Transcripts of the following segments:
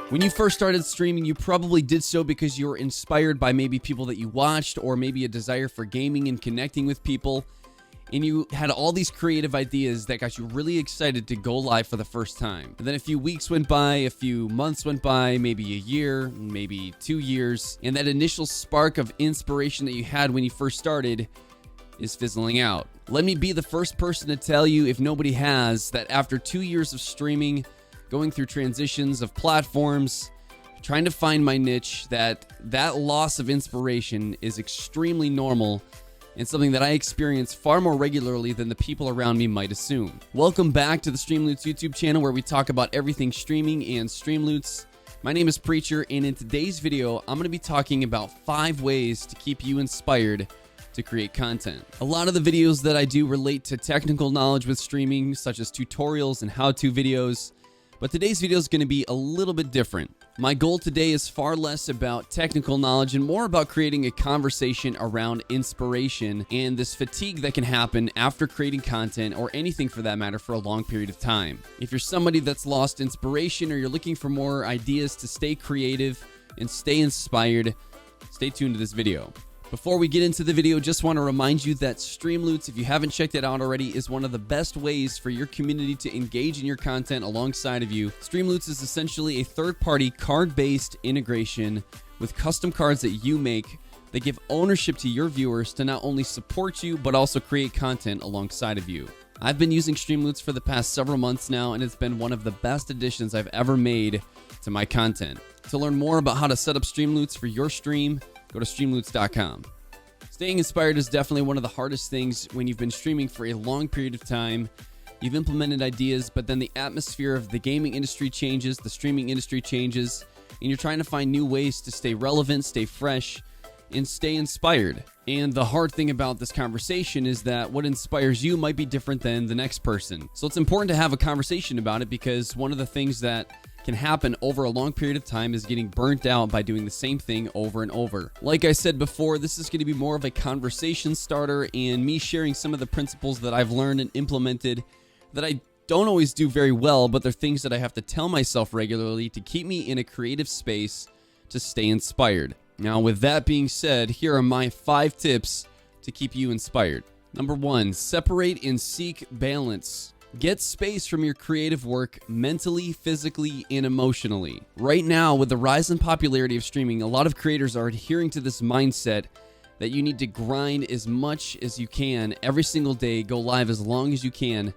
When you first started streaming, you probably did so because you were inspired by maybe people that you watched or maybe a desire for gaming and connecting with people. And you had all these creative ideas that got you really excited to go live for the first time. And then a few weeks went by, a few months went by, maybe a year, maybe 2 years. And that initial spark of inspiration that you had when you first started is fizzling out. Let me be the first person to tell you, if nobody has, that after 2 years of streaming, going through transitions of platforms, trying to find my niche, that loss of inspiration is extremely normal and something that I experience far more regularly than the people around me might assume. Welcome back to the Streamloots YouTube channel, where we talk about everything streaming and Streamloots. My name is Preacher, and in today's video, I'm going to be talking about 5 ways to keep you inspired to create content. A lot of the videos that I do relate to technical knowledge with streaming, such as tutorials and how-to videos. But today's video is going to be a little bit different. My goal today is far less about technical knowledge and more about creating a conversation around inspiration and this fatigue that can happen after creating content, or anything for that matter, for a long period of time. If you're somebody that's lost inspiration, or you're looking for more ideas to stay creative and stay inspired, stay tuned to this video. Before we get into the video, just want to remind you that Streamloots, if you haven't checked it out already, is one of the best ways for your community to engage in your content alongside of you. Streamloots is essentially a third-party card-based integration with custom cards that you make that give ownership to your viewers to not only support you, but also create content alongside of you. I've been using Streamloots for the past several months now, and it's been one of the best additions I've ever made to my content. To learn more about how to set up Streamloots for your stream, go to streamloots.com. Staying inspired is definitely one of the hardest things when you've been streaming for a long period of time. You've implemented ideas, but then the atmosphere of the gaming industry changes, the streaming industry changes, and you're trying to find new ways to stay relevant, stay fresh, and stay inspired. And the hard thing about this conversation is that what inspires you might be different than the next person. So it's important to have a conversation about it, because one of the things that can happen over a long period of time is getting burnt out by doing the same thing over and over. Like I said before, this is going to be more of a conversation starter and me sharing some of the principles that I've learned and implemented that I don't always do very well, but they're things that I have to tell myself regularly to keep me in a creative space to stay inspired. Now, with that being said, here are my 5 tips to keep you inspired. Number 1, separate and seek balance. Get space from your creative work mentally, physically, and emotionally. Right now, with the rise in popularity of streaming, a lot of creators are adhering to this mindset that you need to grind as much as you can every single day, go live as long as you can,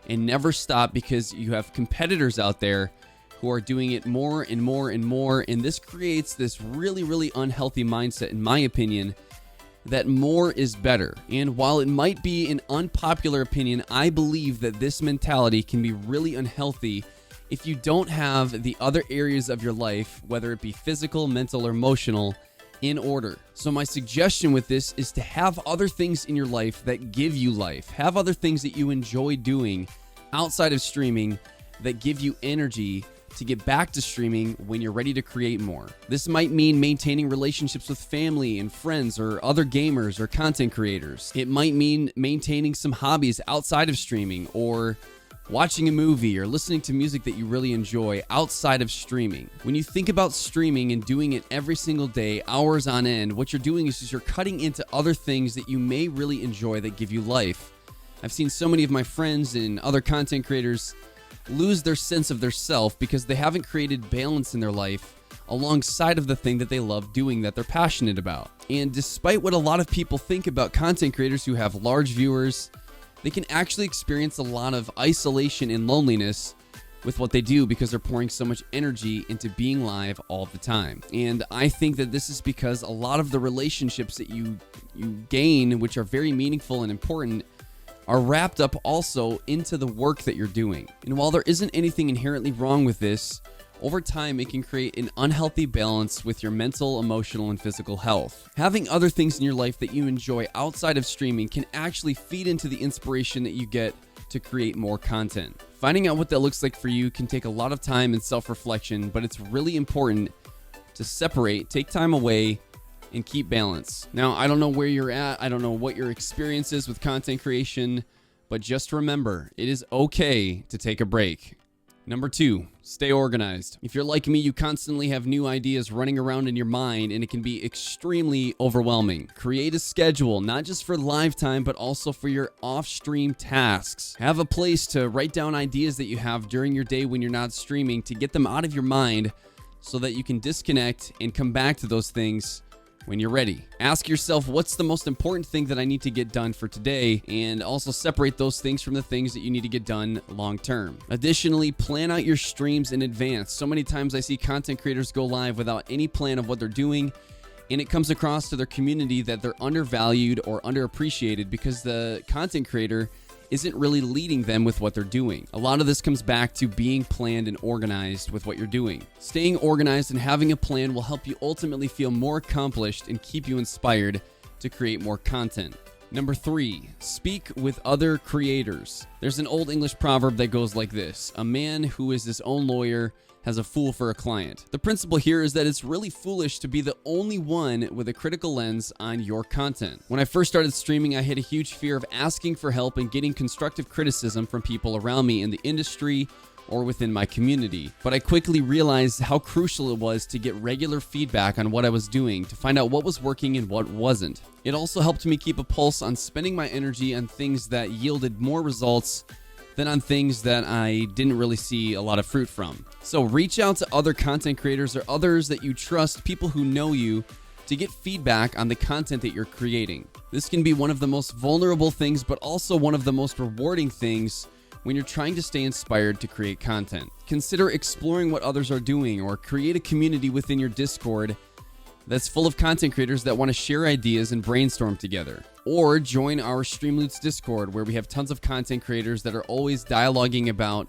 and never stop, because you have competitors out there who are doing it more and more and more, and this creates this really, really unhealthy mindset, in my opinion, that more is better. And while it might be an unpopular opinion, I believe that this mentality can be really unhealthy if you don't have the other areas of your life, whether it be physical, mental, or emotional, in order. So my suggestion with this is to have other things in your life that give you life. Have other things that you enjoy doing outside of streaming that give you energy to get back to streaming when you're ready to create more. This might mean maintaining relationships with family and friends or other gamers or content creators. It might mean maintaining some hobbies outside of streaming, or watching a movie or listening to music that you really enjoy outside of streaming. When you think about streaming and doing it every single day, hours on end, what you're doing is you're cutting into other things that you may really enjoy that give you life. I've seen so many of my friends and other content creators lose their sense of their self because they haven't created balance in their life alongside of the thing that they love doing, that they're passionate about. And despite what a lot of people think about content creators who have large viewers, they can actually experience a lot of isolation and loneliness with what they do, because they're pouring so much energy into being live all the time. And I think that this is because a lot of the relationships that you gain, which are very meaningful and important, are wrapped up also into the work that you're doing. And while there isn't anything inherently wrong with this, over time it can create an unhealthy balance with your mental, emotional, and physical health. Having other things in your life that you enjoy outside of streaming can actually feed into the inspiration that you get to create more content. Finding out what that looks like for you can take a lot of time and self-reflection, but it's really important to separate, take time away, and keep balance. Now, I don't know where you're at. I don't know what your experience is with content creation, but just remember, it is okay to take a break. Number 2, stay organized. If you're like me, you constantly have new ideas running around in your mind, and it can be extremely overwhelming. Create a schedule, not just for live time, but also for your off-stream tasks. Have a place to write down ideas that you have during your day when you're not streaming to get them out of your mind so that you can disconnect and come back to those things when you're ready. Ask yourself, what's the most important thing that I need to get done for today? And also separate those things from the things that you need to get done long term. Additionally, plan out your streams in advance. So many times I see content creators go live without any plan of what they're doing, and it comes across to their community that they're undervalued or underappreciated because the content creator isn't really leading them with what they're doing. A lot of this comes back to being planned and organized with what you're doing. Staying organized and having a plan will help you ultimately feel more accomplished and keep you inspired to create more content. Number 3, speak with other creators. There's an old English proverb that goes like this: a man who is his own lawyer has a fool for a client. The principle here is that it's really foolish to be the only one with a critical lens on your content. When I first started streaming, I had a huge fear of asking for help and getting constructive criticism from people around me in the industry or within my community. But I quickly realized how crucial it was to get regular feedback on what I was doing, to find out what was working and what wasn't. It also helped me keep a pulse on spending my energy on things that yielded more results than on things that I didn't really see a lot of fruit from. So reach out to other content creators or others that you trust, people who know you, to get feedback on the content that you're creating. This can be one of the most vulnerable things, but also one of the most rewarding things when you're trying to stay inspired to create content. Consider exploring what others are doing, or create a community within your Discord that's full of content creators that want to share ideas and brainstorm together. Or join our Streamloots Discord, where we have tons of content creators that are always dialoguing about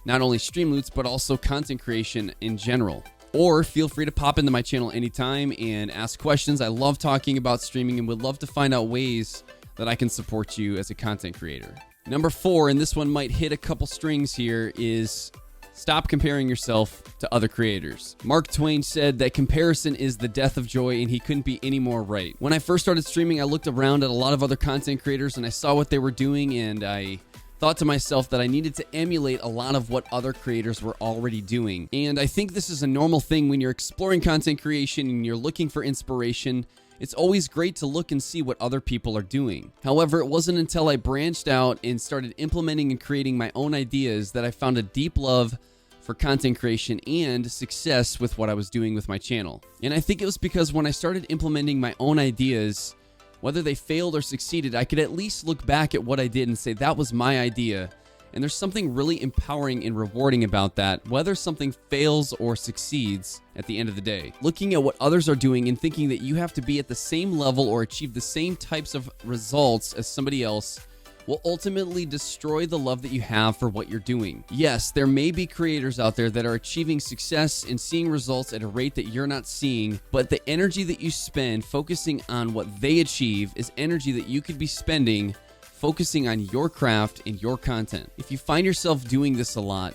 not only Streamloots, but also content creation in general. Or feel free to pop into my channel anytime and ask questions. I love talking about streaming and would love to find out ways that I can support you as a content creator. Number 4, and this one might hit a couple strings here, is stop comparing yourself to other creators. Mark Twain said that comparison is the death of joy, and he couldn't be any more right. When I first started streaming, I looked around at a lot of other content creators and I saw what they were doing, and I thought to myself that I needed to emulate a lot of what other creators were already doing. And I think this is a normal thing when you're exploring content creation and you're looking for inspiration. It's always great to look and see what other people are doing. However, it wasn't until I branched out and started implementing and creating my own ideas that I found a deep love for content creation and success with what I was doing with my channel. And I think it was because when I started implementing my own ideas, whether they failed or succeeded, I could at least look back at what I did and say that was my idea. And there's something really empowering and rewarding about that, whether something fails or succeeds at the end of the day. Looking at what others are doing and thinking that you have to be at the same level or achieve the same types of results as somebody else will ultimately destroy the love that you have for what you're doing. Yes, there may be creators out there that are achieving success and seeing results at a rate that you're not seeing, but the energy that you spend focusing on what they achieve is energy that you could be spending focusing on your craft and your content. If you find yourself doing this a lot,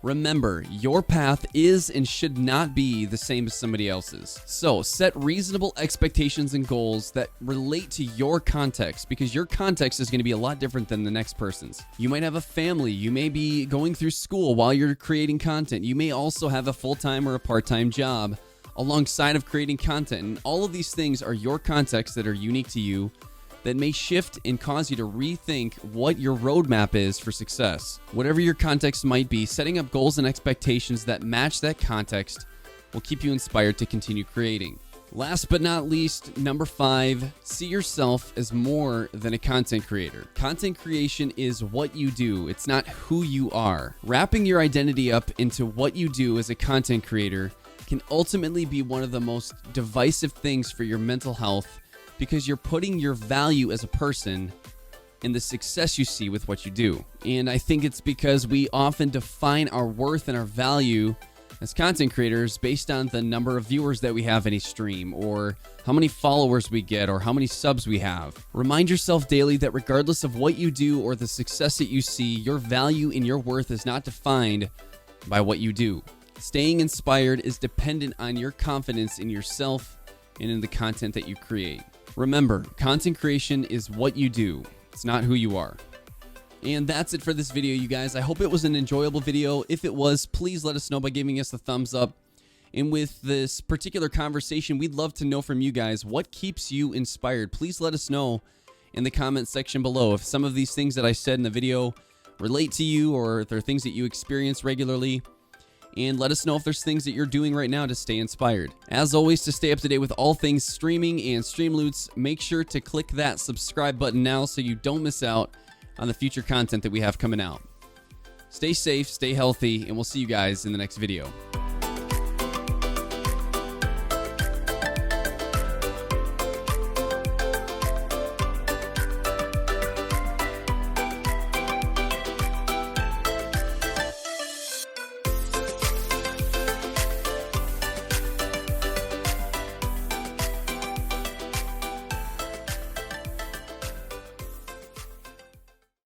remember, your path is and should not be the same as somebody else's. So set reasonable expectations and goals that relate to your context, because your context is going to be a lot different than the next person's. You might have a family. You may be going through school while you're creating content. You may also have a full-time or a part-time job alongside of creating content. And all of these things are your contexts that are unique to you, that may shift and cause you to rethink what your roadmap is for success. Whatever your context might be, setting up goals and expectations that match that context will keep you inspired to continue creating. Last but not least, number 5, see yourself as more than a content creator. Content creation is what you do. It's not who you are. Wrapping your identity up into what you do as a content creator can ultimately be one of the most divisive things for your mental health, because you're putting your value as a person in the success you see with what you do. And I think it's because we often define our worth and our value as content creators based on the number of viewers that we have in a stream, or how many followers we get, or how many subs we have. Remind yourself daily that regardless of what you do or the success that you see, your value and your worth is not defined by what you do. Staying inspired is dependent on your confidence in yourself and in the content that you create. Remember, content creation is what you do. It's not who you are. And that's it for this video, you guys. I hope it was an enjoyable video. If it was, please let us know by giving us a thumbs up. And with this particular conversation, we'd love to know from you guys, what keeps you inspired? Please let us know in the comment section below if some of these things that I said in the video relate to you, or if there are things that you experience regularly. And let us know if there's things that you're doing right now to stay inspired. As always, to stay up to date with all things streaming and Streamloots, make sure to click that subscribe button now so you don't miss out on the future content that we have coming out. Stay safe, stay healthy, and we'll see you guys in the next video.